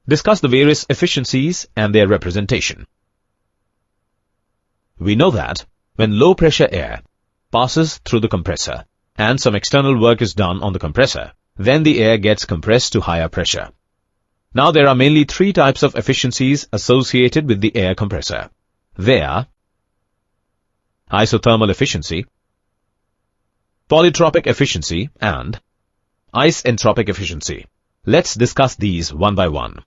Discuss the various efficiencies and their representation. We know that when low-pressure air passes through the compressor and some external work is done on the compressor, then the air gets compressed to higher pressure. Now there are mainly three types of efficiencies associated with the air compressor. They are isothermal efficiency, polytropic efficiency, and isentropic efficiency. Let's discuss these one by one.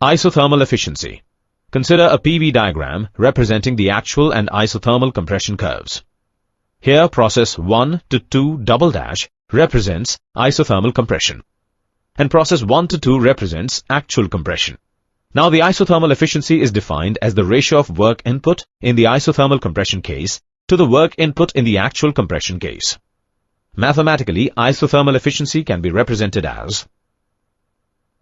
Isothermal efficiency. Consider a PV diagram representing the actual and isothermal compression curves. Here process 1 to 2 represents isothermal compression, and process 1 to 2 represents actual compression. Now the isothermal efficiency is defined as the ratio of work input in the isothermal compression case to the work input in the actual compression case. Mathematically, isothermal efficiency can be represented as.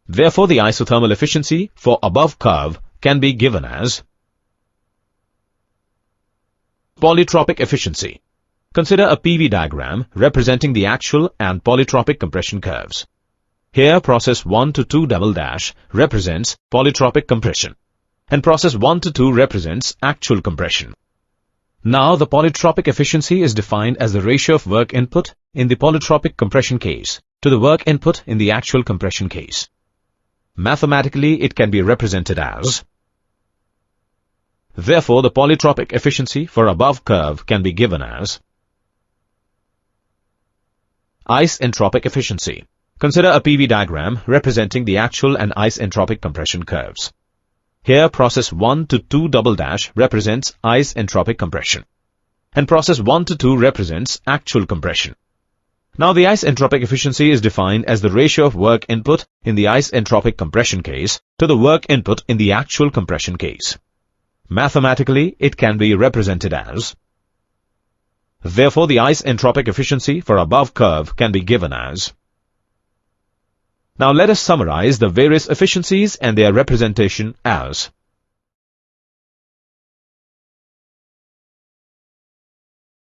Therefore, the isothermal efficiency for above curve can be given as polytropic efficiency. Consider a PV diagram representing the actual and polytropic compression curves. Here process 1 to 2 represents polytropic compression, and process 1 to 2 represents actual compression. Now the polytropic efficiency is defined as the ratio of work input in the polytropic compression case to the work input in the actual compression case. Mathematically, it can be represented as. Therefore, the polytropic efficiency for above curve can be given as isentropic efficiency. Consider a PV diagram representing the actual and isentropic compression curves. Here process 1 to 2 represents isentropic compression, and process 1 to 2 represents actual compression. Now the isentropic efficiency is defined as the ratio of work input in the isentropic compression case to the work input in the actual compression case. Mathematically, it can be represented as. Therefore, the isentropic efficiency for above curve can be given as. Now let us summarize the various efficiencies and their representation as.